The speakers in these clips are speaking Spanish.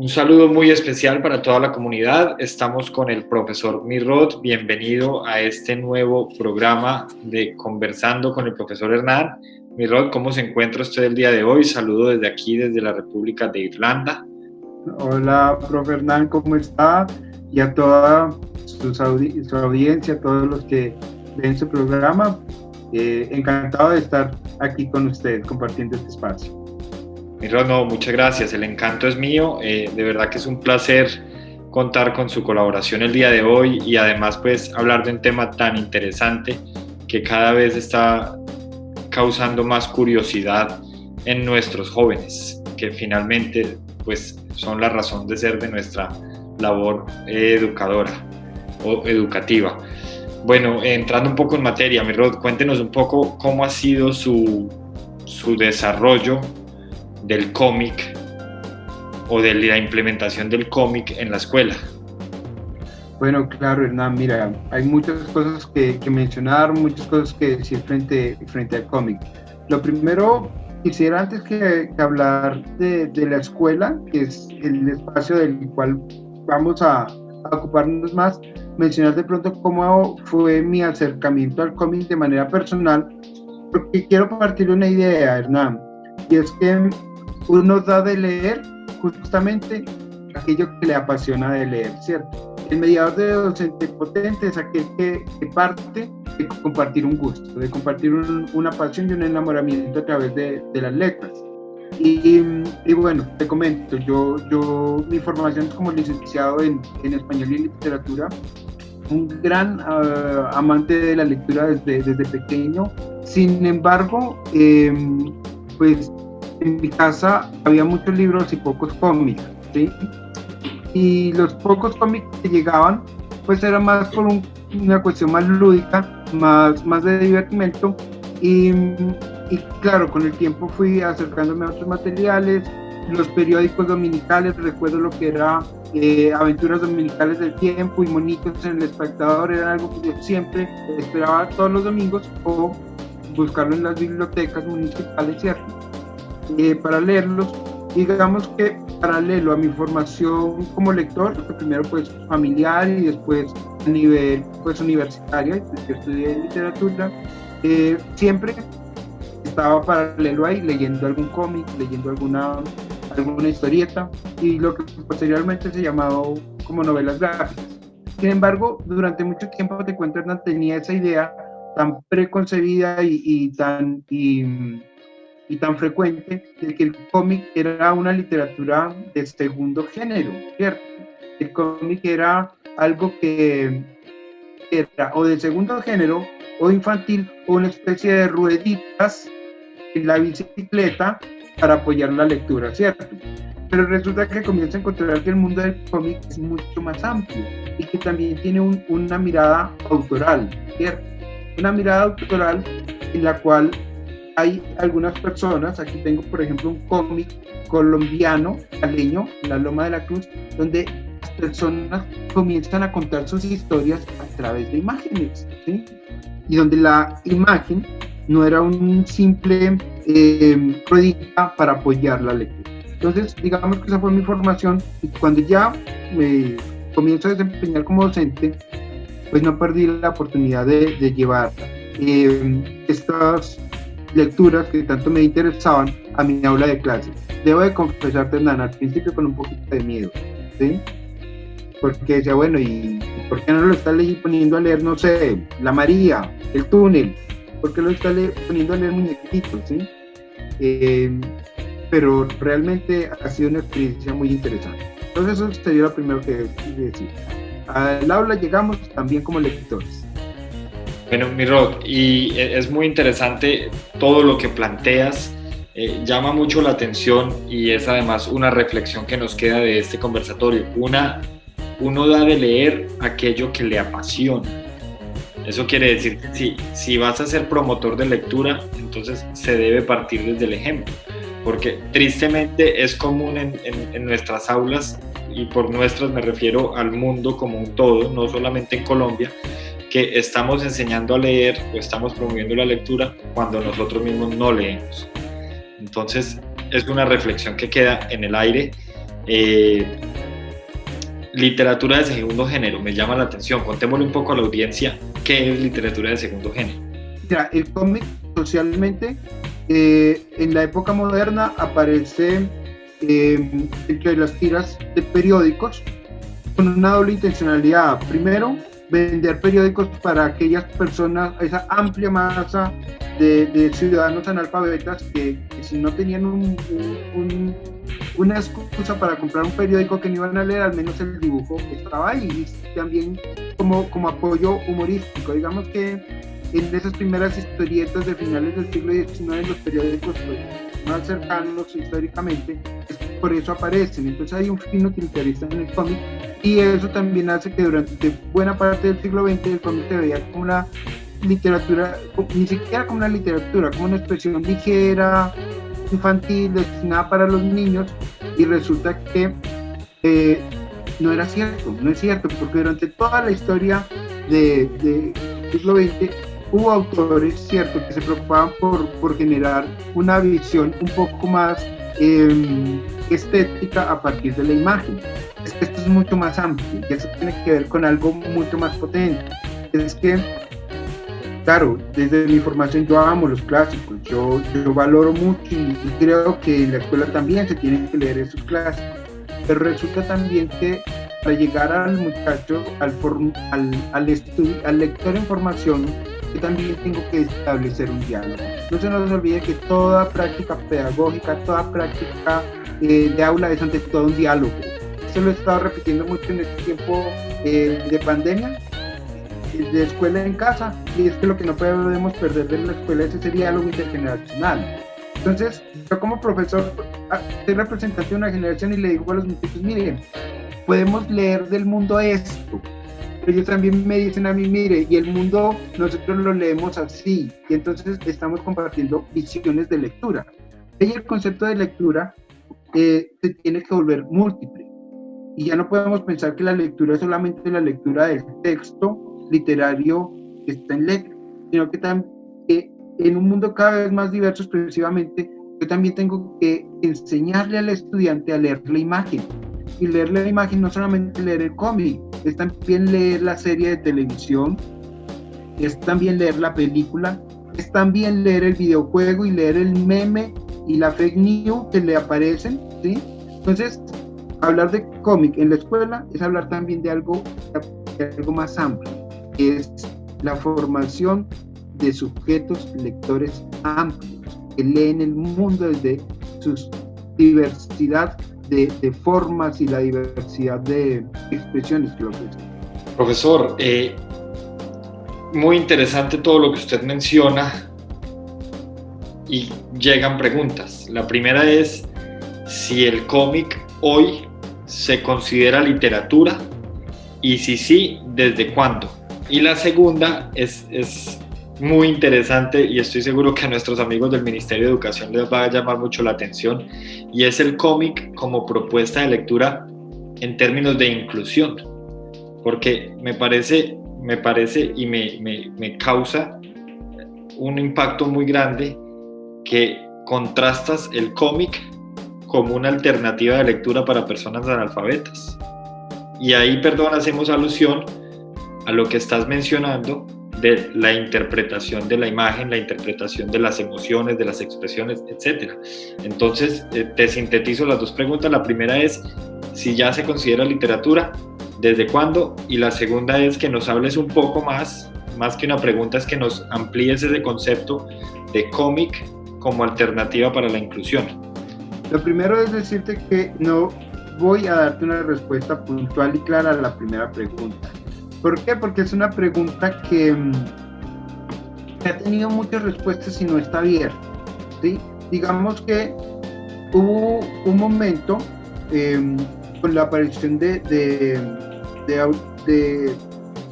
Un saludo muy especial para toda la comunidad. Estamos con el profesor Mirrod. Bienvenido a este nuevo programa de Conversando con el profesor Hernán. Mirrod, ¿cómo se encuentra usted el día de hoy? Saludo desde aquí, desde la República de Irlanda. Hola, profe Hernán, ¿cómo está? Y a toda su audiencia, a todos los que ven su programa, encantado de estar aquí con ustedes compartiendo este espacio. Mirrod, no, muchas gracias, el encanto es mío, de verdad que es un placer contar con su colaboración el día de hoy y además pues hablar de un tema tan interesante que cada vez está causando más curiosidad en nuestros jóvenes, que finalmente pues son la razón de ser de nuestra labor educadora o educativa. Bueno, entrando un poco en materia, Mirrod, cuéntenos un poco cómo ha sido su desarrollo del cómic o de la implementación del cómic en la escuela. Bueno, claro, Hernán, mira, hay muchas cosas que mencionar, muchas cosas que decir frente al cómic. Lo primero, quisiera antes que hablar de la escuela, que es el espacio del cual vamos a ocuparnos más, mencionar de pronto cómo fue mi acercamiento al cómic de manera personal, porque quiero partir de una idea, Hernán, y es que uno da de leer justamente aquello que le apasiona de leer, ¿cierto? El mediador de docente potente es aquel que parte de compartir un gusto, de compartir una pasión y un enamoramiento a través de las letras. Y bueno, te comento, mi formación es como licenciado en español y literatura, un gran amante de la lectura desde pequeño. Sin embargo, pues en mi casa había muchos libros y pocos cómics, ¿sí? Y los pocos cómics que llegaban, pues era más por una cuestión más lúdica, más de divertimento. Y claro, con el tiempo fui acercándome a otros materiales, los periódicos dominicales, recuerdo lo que era Aventuras Dominicales del Tiempo y Monitos en El Espectador, era algo que yo siempre esperaba todos los domingos o buscarlo en las bibliotecas municipales, ¿cierto? Para leerlos. Digamos que paralelo a mi formación como lector, primero pues familiar y después a nivel pues universitario, yo estudié literatura, siempre estaba paralelo ahí leyendo algún cómic, leyendo alguna historieta y lo que posteriormente se llamaba como novelas gráficas. Sin embargo, durante mucho tiempo, te cuento, Hernán, tenía esa idea tan preconcebida y tan frecuente de que el cómic era una literatura de segundo género, ¿cierto? El cómic era algo que era o de segundo género o infantil o una especie de rueditas en la bicicleta para apoyar la lectura, ¿cierto? Pero resulta que comienza a encontrar que el mundo del cómic es mucho más amplio y que también tiene una mirada autoral, ¿cierto? Una mirada autoral en la cual hay algunas personas, aquí tengo por ejemplo un cómic colombiano, caleño, La Loma de la Cruz, donde las personas comienzan a contar sus historias a través de imágenes, ¿sí? Y donde la imagen no era un simple ruedita para apoyar la lectura. Entonces, digamos que esa fue mi formación y cuando ya me comienzo a desempeñar como docente, pues no perdí la oportunidad de llevar estas lecturas que tanto me interesaban a mi aula de clase. Debo de confesarte, Hernán, al principio con un poquito de miedo, ¿sí? Porque decía, bueno, ¿y por qué no lo está poniendo a leer, no sé, La María, El Túnel? ¿Por qué lo está poniendo a leer muñequitos, sí? Pero realmente ha sido una experiencia muy interesante. Entonces eso sería lo primero que quería decir. Al aula llegamos también como lectores. Bueno, Mirrod, y es muy interesante todo lo que planteas, llama mucho la atención y es además una reflexión que nos queda de este conversatorio. Uno da de leer aquello que le apasiona. Eso quiere decir que si vas a ser promotor de lectura, entonces se debe partir desde el ejemplo, porque tristemente es común en nuestras aulas, y por nuestras me refiero al mundo como un todo, no solamente en Colombia, que estamos enseñando a leer o estamos promoviendo la lectura cuando nosotros mismos no leemos. Entonces es una reflexión que queda en el aire literatura de segundo género, me llama la atención. Contémosle un poco a la audiencia qué es literatura de segundo género. Mira, el cómic socialmente en la época moderna aparece entre las tiras de periódicos con una doble intencionalidad. Primero, vender periódicos para aquellas personas, esa amplia masa de ciudadanos analfabetas que si no tenían una excusa para comprar un periódico que no iban a leer, al menos el dibujo estaba ahí, y también como apoyo humorístico. Digamos que en esas primeras historietas de finales del siglo XIX, los periódicos pues, más cercanos históricamente, por eso aparecen. Entonces hay un fin utilitarista en el cómic, y eso también hace que durante buena parte del siglo XX el cómic se veía como una literatura, ni siquiera como una literatura, como una expresión ligera, infantil, destinada para los niños, y resulta que no es cierto, porque durante toda la historia del siglo XX hubo autores, cierto, que se preocupaban por generar una visión un poco más estética a partir de la imagen. Es que esto es mucho más amplio, y eso tiene que ver con algo mucho más potente. Es que, claro, desde mi formación yo amo los clásicos, yo valoro mucho y creo que en la escuela también se tienen que leer esos clásicos, pero resulta también que para llegar al muchacho, al lector en formación, yo también tengo que establecer un diálogo. No se nos olvide que toda práctica pedagógica, toda práctica de aula es ante todo un diálogo. Eso lo he estado repitiendo mucho en este tiempo de pandemia, de escuela en casa, y es que lo que no podemos perder de la escuela es ese diálogo intergeneracional. Entonces, yo como profesor soy representante de una generación y le digo a los muchachos, miren, podemos leer del mundo esto, pero ellos también me dicen a mí, mire, y el mundo nosotros lo leemos así, y entonces estamos compartiendo visiones de lectura. Y el concepto de lectura se tiene que volver múltiple, y ya no podemos pensar que la lectura es solamente la lectura del texto literario que está en letra, sino que también en un mundo cada vez más diverso expresivamente, yo también tengo que enseñarle al estudiante a leer la imagen. Y leer la imagen no solamente leer el cómic, es también leer la serie de televisión, es también leer la película, es también leer el videojuego y leer el meme y la fake news que le aparecen, ¿sí? Entonces, hablar de cómic en la escuela es hablar también de algo más amplio, que es la formación de sujetos lectores amplios, que leen el mundo desde su diversidad de formas y la diversidad de expresiones que lo ofrecen. Profesor, muy interesante todo lo que usted menciona, y llegan preguntas. La primera es si el cómic hoy se considera literatura, y si sí, ¿desde cuándo? Y la segunda es muy interesante, y estoy seguro que a nuestros amigos del Ministerio de Educación les va a llamar mucho la atención, y es el cómic como propuesta de lectura en términos de inclusión, porque me parece y me causa un impacto muy grande que contrastas el cómic como una alternativa de lectura para personas analfabetas. Y ahí, perdón, hacemos alusión a lo que estás mencionando de la interpretación de la imagen, la interpretación de las emociones, de las expresiones, etc. Entonces, te sintetizo las dos preguntas. La primera es si ya se considera literatura, ¿desde cuándo? Y la segunda es que nos hables un poco más que una pregunta, es que nos amplíes ese concepto de cómic como alternativa para la inclusión. Lo primero es decirte que no voy a darte una respuesta puntual y clara a la primera pregunta. ¿Por qué? Porque es una pregunta que ha tenido muchas respuestas y no está abierta, ¿sí? Digamos que hubo un momento con la aparición de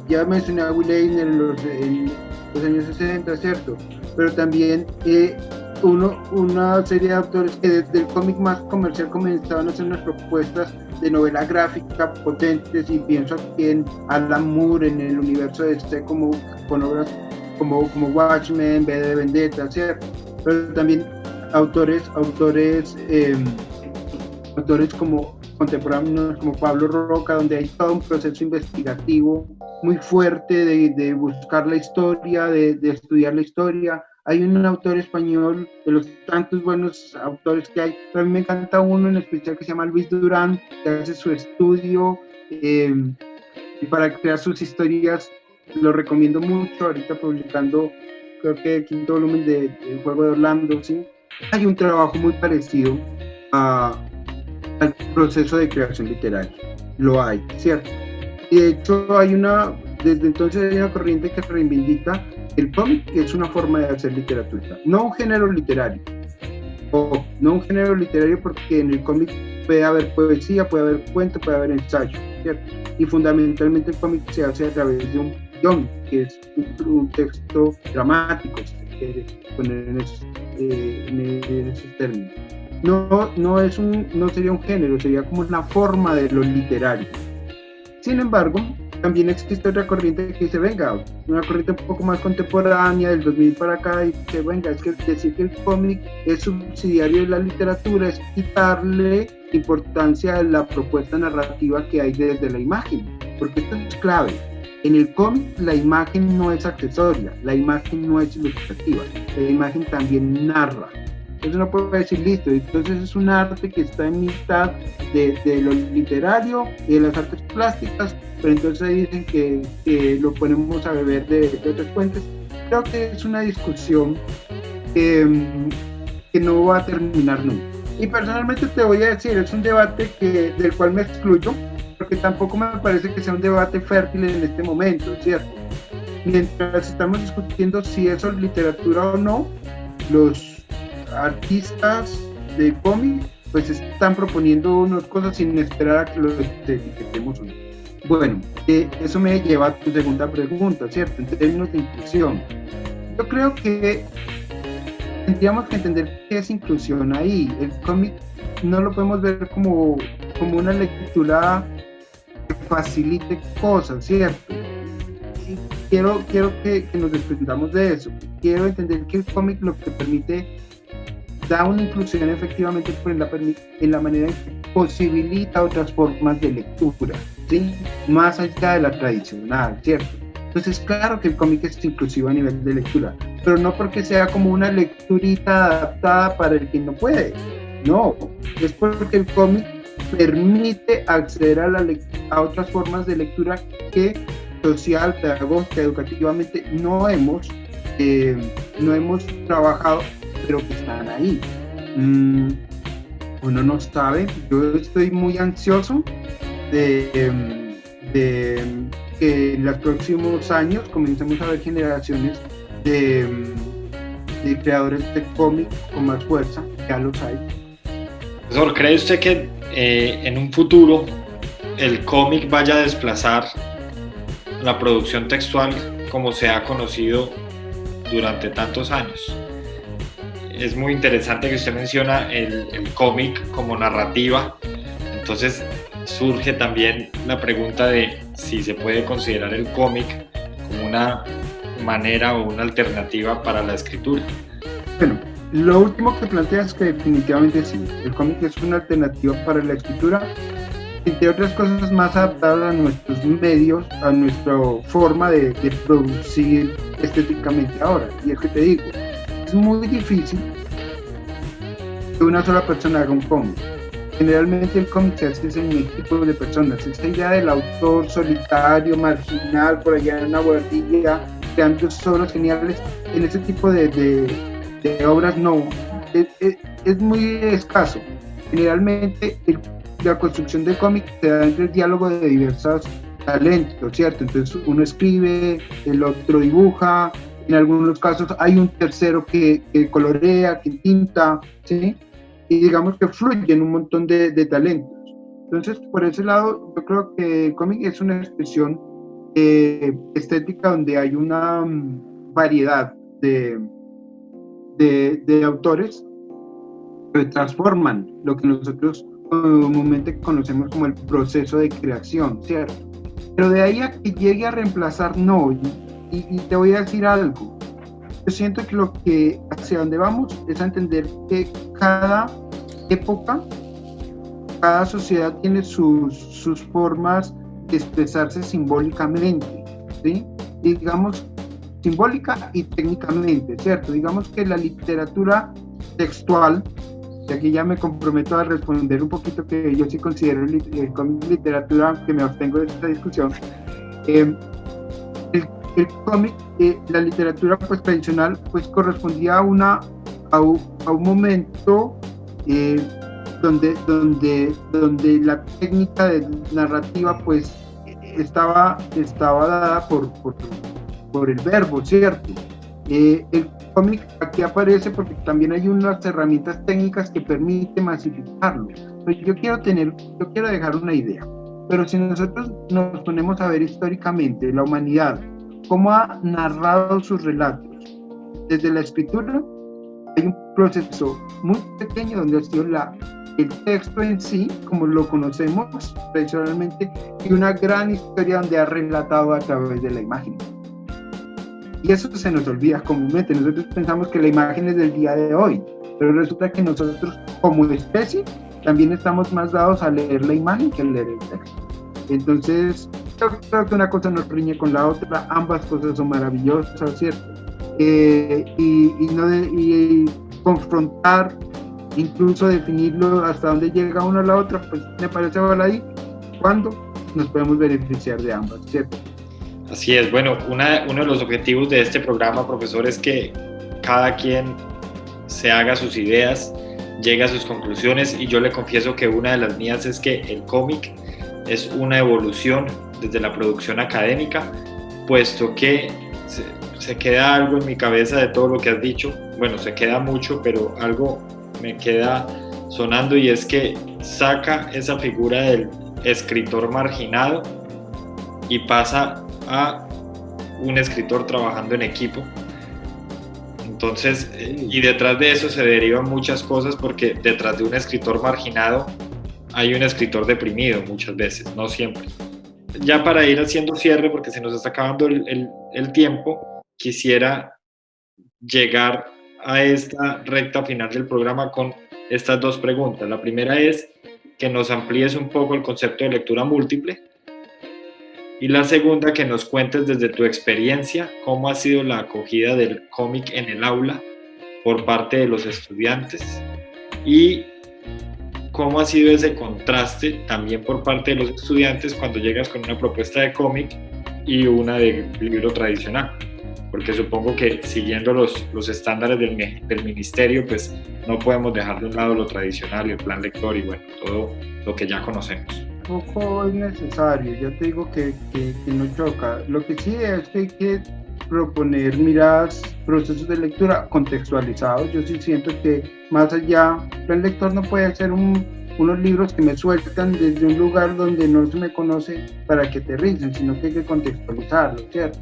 ya mencioné a Will Eisner en los años 60, ¿cierto? Pero también una serie de autores que desde el cómic más comercial comenzaban a hacer unas propuestas de novela gráfica potentes, y pienso aquí en Alan Moore, en el universo de con obras como Watchmen, V de Vendetta, ¿cierto? Pero también autores como contemporáneos como Pablo Roca, donde hay todo un proceso investigativo muy fuerte de buscar la historia, de estudiar la historia. Hay un autor español, de los tantos buenos autores que hay, pero a mí me encanta uno en especial que se llama Luis Durán, que hace su estudio y para crear sus historias. Lo recomiendo mucho, ahorita publicando, creo que el quinto volumen de Juego de Orlando, ¿sí? Hay un trabajo muy parecido al proceso de creación literaria, lo hay, ¿cierto? Y de hecho desde entonces hay una corriente que reivindica el cómic, que es una forma de hacer literatura, no un género literario, no un género literario porque en el cómic puede haber poesía, puede haber cuento, puede haber ensayo, ¿cierto? Y fundamentalmente el cómic se hace a través de un guión, que es un texto dramático, si se quiere poner en esos términos. No sería un género, sería como una forma de lo literario. Sin embargo, también existe otra corriente que dice, venga, una corriente un poco más contemporánea, del 2000 para acá, y dice, venga, es que decir que el cómic es subsidiario de la literatura, es quitarle importancia a la propuesta narrativa que hay desde la imagen, porque esto es clave. En el cómic la imagen no es accesoria, la imagen no es ilustrativa, la imagen también narra. Entonces uno puede decir, listo, entonces es un arte que está en mitad de lo literario y de las artes plásticas, pero entonces ahí dicen que lo ponemos a beber de otras fuentes. Creo que es una discusión que no va a terminar nunca. Y personalmente te voy a decir, es un debate del cual me excluyo, porque tampoco me parece que sea un debate fértil en este momento, ¿cierto? Mientras estamos discutiendo si eso es literatura o no, los artistas de cómic pues están proponiendo unas cosas sin esperar a que los etiquetemos. Bueno, eso me lleva a tu segunda pregunta, ¿cierto? En términos de inclusión, yo creo que tendríamos que entender qué es inclusión ahí. El cómic no lo podemos ver como una lectura que facilite cosas, ¿cierto? Y quiero que nos desprendamos de eso. Quiero entender que el cómic lo que permite da una inclusión efectivamente en la manera en que posibilita otras formas de lectura, ¿sí? Más allá de la tradicional, ¿cierto? Entonces, claro que el cómic es inclusivo a nivel de lectura, pero no porque sea como una lecturita adaptada para el que no puede, no, es porque el cómic permite acceder a otras formas de lectura que social, pedagógica, educativamente no hemos trabajado, pero que están ahí. Uno no sabe, yo estoy muy ansioso de que en los próximos años comencemos a ver generaciones de creadores de cómic con más fuerza, ya los hay. Profesor, ¿cree usted que en un futuro el cómic vaya a desplazar la producción textual como se ha conocido durante tantos años? Es muy interesante que usted menciona el cómic como narrativa, entonces surge también la pregunta de si se puede considerar el cómic como una manera o una alternativa para la escritura. Bueno, lo último que planteas es que definitivamente sí, el cómic es una alternativa para la escritura, entre otras cosas más adaptada a nuestros medios, a nuestra forma de producir estéticamente ahora. Y es que te digo, es muy difícil que una sola persona haga un cómic. Generalmente el cómic se hace en equipos de personas. Esta idea del autor solitario, marginal, por allá en una guardilla, creando obras geniales, en ese tipo de obras no, es muy escaso. Generalmente la construcción del cómic se da entre el diálogo de diversos talentos, ¿cierto? Entonces uno escribe, el otro dibuja, en algunos casos hay un tercero que colorea, que tinta, ¿sí? Y digamos que fluyen un montón de talentos. Entonces, por ese lado, yo creo que el cómic es una expresión estética donde hay una variedad de autores que transforman lo que nosotros comúnmente conocemos como el proceso de creación, ¿cierto? Pero de ahí a que llegue a reemplazar, no. Y te voy a decir algo. Yo siento que hacia donde vamos es a entender que cada época, cada sociedad tiene sus formas de expresarse simbólicamente, ¿sí? Digamos, simbólica y técnicamente, ¿cierto? Digamos que la literatura textual, y aquí ya me comprometo a responder un poquito, que yo sí considero el cómic literatura, que me abstengo de esta discusión. El cómic, la literatura pues tradicional, pues correspondía a un momento donde la técnica de narrativa pues estaba dada por el verbo, ¿cierto? El cómic aquí aparece porque también hay unas herramientas técnicas que permiten masificarlo. Pero yo quiero dejar una idea, pero si nosotros nos ponemos a ver históricamente la humanidad, cómo ha narrado sus relatos desde la escritura, hay un proceso muy pequeño donde ha sido el texto en sí, como lo conocemos tradicionalmente, y una gran historia donde ha relatado a través de la imagen. Y eso se nos olvida comúnmente. Nosotros pensamos que la imagen es del día de hoy, pero resulta que nosotros como especie también estamos más dados a leer la imagen que a leer el texto. Entonces, yo creo que una cosa no riñe con la otra, ambas cosas son maravillosas, ¿cierto? Y confrontar, incluso definirlo hasta dónde llega uno a la otra, pues me parece baladí cuando nos podemos beneficiar de ambas, ¿cierto? Así es. Bueno, uno de los objetivos de este programa, profesor, es que cada quien se haga sus ideas, llegue a sus conclusiones, y yo le confieso que una de las mías es que el cómic es una evolución desde la producción académica, puesto que se queda algo en mi cabeza de todo lo que has dicho. Bueno, se queda mucho, pero algo me queda sonando, y es que saca esa figura del escritor marginado y pasa a un escritor trabajando en equipo. Entonces, y detrás de eso se derivan muchas cosas, porque detrás de un escritor marginado hay un escritor deprimido muchas veces, no siempre. Ya para ir haciendo cierre, porque se nos está acabando el tiempo, quisiera llegar a esta recta final del programa con estas dos preguntas. La primera es que nos amplíes un poco el concepto de lectura múltiple, y la segunda, que nos cuentes desde tu experiencia cómo ha sido la acogida del cómic en el aula por parte de los estudiantes, y cómo ha sido ese contraste también por parte de los estudiantes cuando llegas con una propuesta de cómic y una de libro tradicional, porque supongo que siguiendo los estándares del ministerio, pues no podemos dejar de un lado lo tradicional y el plan lector y bueno, todo lo que ya conocemos. Poco es necesario, ya te digo que no choca. Lo que sí es que hay que proponer miradas, procesos de lectura contextualizados. Yo sí siento que más allá, el lector no puede hacer unos libros que me sueltan desde un lugar donde no se me conoce para que aterricen, sino que hay que contextualizarlo, ¿cierto?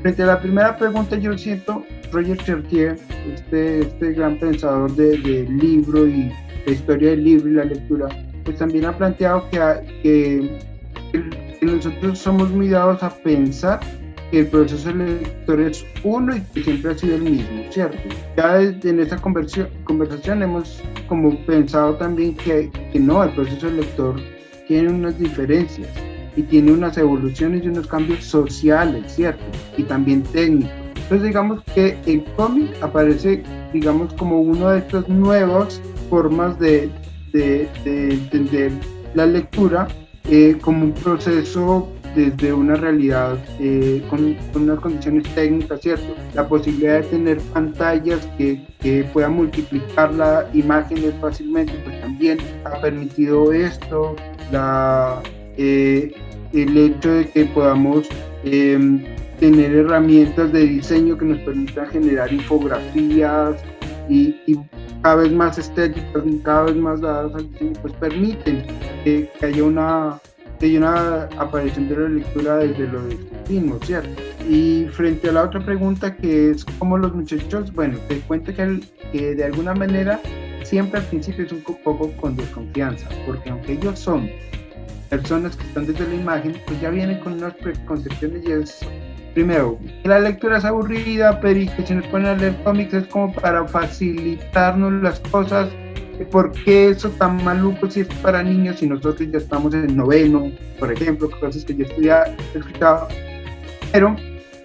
Frente a la primera pregunta, yo siento Roger Chartier, este gran pensador del libro y la historia del libro y la lectura, pues también ha planteado que nosotros somos muy dados a pensar que el proceso lector es uno y que siempre ha sido el mismo, ¿cierto? Ya en esta conversación hemos como pensado también que no, el proceso lector tiene unas diferencias y tiene unas evoluciones y unos cambios sociales, ¿cierto? Y también técnicos. Entonces digamos que el cómic aparece, digamos, como una de estas nuevas formas de entender la lectura como un proceso desde una realidad con unas condiciones técnicas, ¿cierto? La posibilidad de tener pantallas que puedan multiplicar las imágenes fácilmente, pues también ha permitido esto, el hecho de que podamos tener herramientas de diseño que nos permitan generar infografías y cada vez más estéticas, cada vez más dadas al diseño, pues permiten que haya una aparición de la lectura desde lo discutimos, ¿cierto? Y frente a la otra pregunta, que es cómo los muchachos, bueno, te cuento que de alguna manera siempre al principio es un poco con desconfianza, porque aunque ellos son personas que están desde la imagen, pues ya vienen con unas preconcepciones, y es, primero, que la lectura es aburrida, pero y que si nos ponen a leer cómics es como para facilitarnos las cosas, ¿por qué eso tan maluco si es para niños y nosotros ya estamos en el noveno, por ejemplo, cosas que yo he escuchado? Pero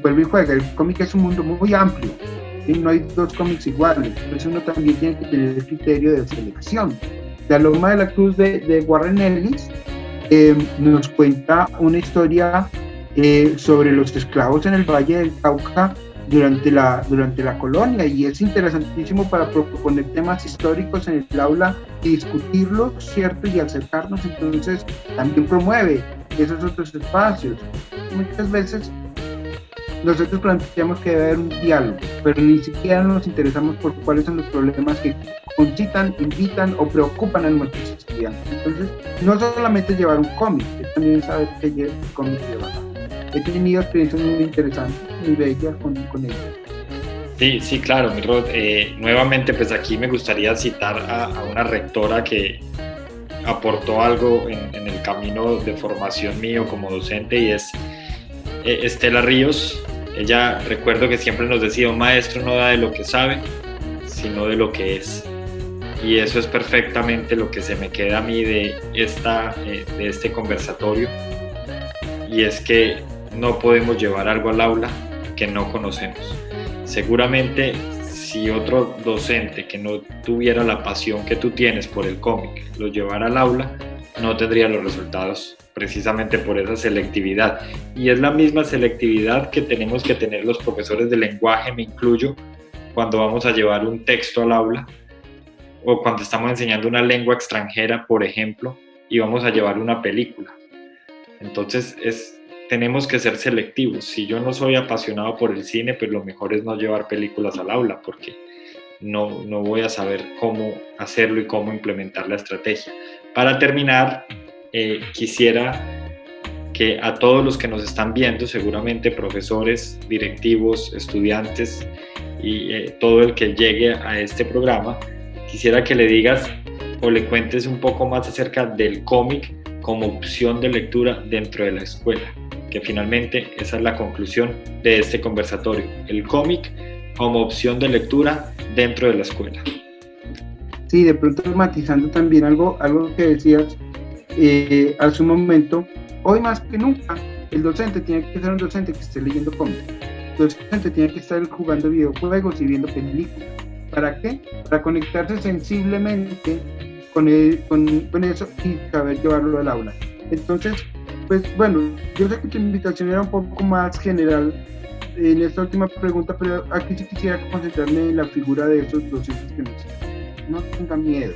vuelve y juega, el cómic es un mundo muy amplio y no hay dos cómics iguales, entonces uno también tiene que tener el criterio de selección. La Loma de la Cruz de Warren Ellis nos cuenta una historia sobre los esclavos en el Valle del Cauca durante la colonia, y es interesantísimo para proponer temas históricos en el aula y discutirlos, ¿cierto? Y acercarnos, entonces también promueve esos otros espacios. Muchas veces nosotros planteamos que debe haber un diálogo, pero ni siquiera nos interesamos por cuáles son los problemas que concitan, invitan o preocupan a nuestros estudiantes. Entonces, no solamente llevar un cómic, es también saber qué el cómic lleva. He tenido experiencias muy interesantes, muy bellas con ellos. Sí, claro, mi Rod. Nuevamente, pues aquí me gustaría citar a una rectora que aportó algo en el camino de formación mío como docente, y es Estela Ríos. Ella, recuerdo que siempre nos decía: un maestro no da de lo que sabe, sino de lo que es. Y eso es perfectamente lo que se me queda a mí de este conversatorio, y es que no podemos llevar algo al aula que no conocemos. Seguramente si otro docente que no tuviera la pasión que tú tienes por el cómic lo llevara al aula, no tendría los resultados, precisamente por esa selectividad. Y es la misma selectividad que tenemos que tener los profesores de lenguaje, me incluyo, cuando vamos a llevar un texto al aula, o cuando estamos enseñando una lengua extranjera, por ejemplo, y vamos a llevar una película. Entonces tenemos que ser selectivos. Si yo no soy apasionado por el cine, pues lo mejor es no llevar películas al aula, porque no voy a saber cómo hacerlo y cómo implementar la estrategia. Para terminar, quisiera que a todos los que nos están viendo, seguramente profesores, directivos, estudiantes y todo el que llegue a este programa, quisiera que le digas o le cuentes un poco más acerca del cómic como opción de lectura dentro de la escuela, que finalmente esa es la conclusión de este conversatorio: el cómic como opción de lectura dentro de la escuela. Sí, de pronto matizando también algo que decías hace un momento, hoy más que nunca el docente tiene que ser un docente que esté leyendo cómics, el docente tiene que estar jugando videojuegos y viendo películas. ¿Para qué? Para conectarse sensiblemente con eso y saber llevarlo al aula. Entonces, pues bueno, yo sé que tu invitación era un poco más general en esta última pregunta, pero aquí sí quisiera concentrarme en la figura de esos docentes que no tengan miedo.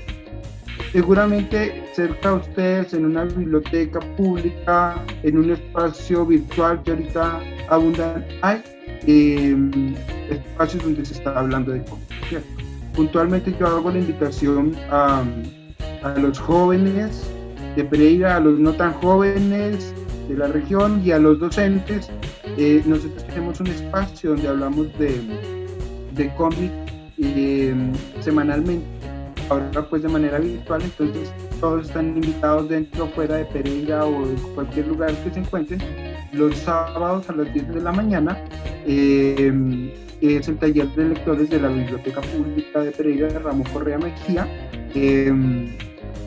Seguramente cerca de ustedes, en una biblioteca pública, en un espacio virtual que ahorita abundan, hay espacios donde se está hablando de cómics, ¿cierto? Puntualmente yo hago la invitación a los jóvenes de Pereira, a los no tan jóvenes de la región y a los docentes. Nosotros tenemos un espacio donde hablamos de cómic semanalmente, ahora pues de manera virtual, entonces todos están invitados dentro o fuera de Pereira o de cualquier lugar que se encuentren. Los sábados a las 10 de la mañana es el taller de lectores de la Biblioteca Pública de Pereira, de Ramón Correa Mejía.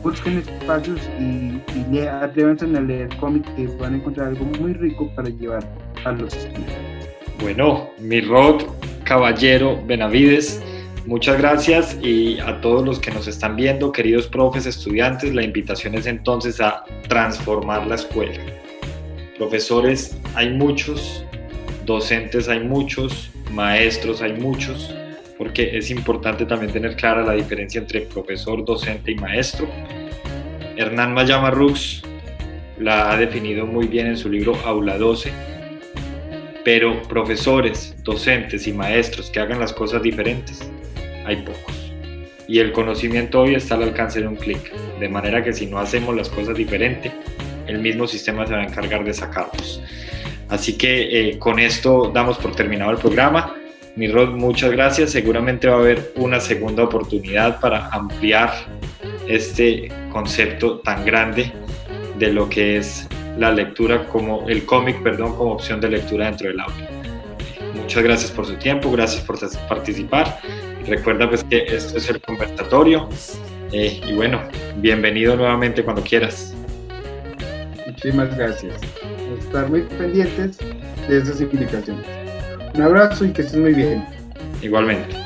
Busquen espacios y atrévanse a leer cómics, que van a encontrar algo muy rico para llevar a los estudiantes. Bueno, mi Rod Caballero Benavides, muchas gracias, y a todos los que nos están viendo, queridos profes, estudiantes, la invitación es entonces a transformar la escuela. Profesores hay muchos, docentes hay muchos, maestros hay muchos, porque es importante también tener clara la diferencia entre profesor, docente y maestro. Hernán Mayama Rux la ha definido muy bien en su libro Aula 12, pero profesores, docentes y maestros que hagan las cosas diferentes, hay pocos. Y el conocimiento hoy está al alcance de un clic, de manera que si no hacemos las cosas diferente, el mismo sistema se va a encargar de sacarlos. Así que con esto damos por terminado el programa. Mi Rod, muchas gracias. Seguramente va a haber una segunda oportunidad para ampliar este concepto tan grande de lo que es la lectura, como el cómic, como opción de lectura dentro del aula. Muchas gracias por su tiempo, gracias por participar. Recuerda pues que esto es el conversatorio Y bueno, bienvenido nuevamente cuando quieras. Muchísimas gracias. Vamos a estar muy pendientes de esas invitaciones. Un abrazo y que estés muy bien. Igualmente.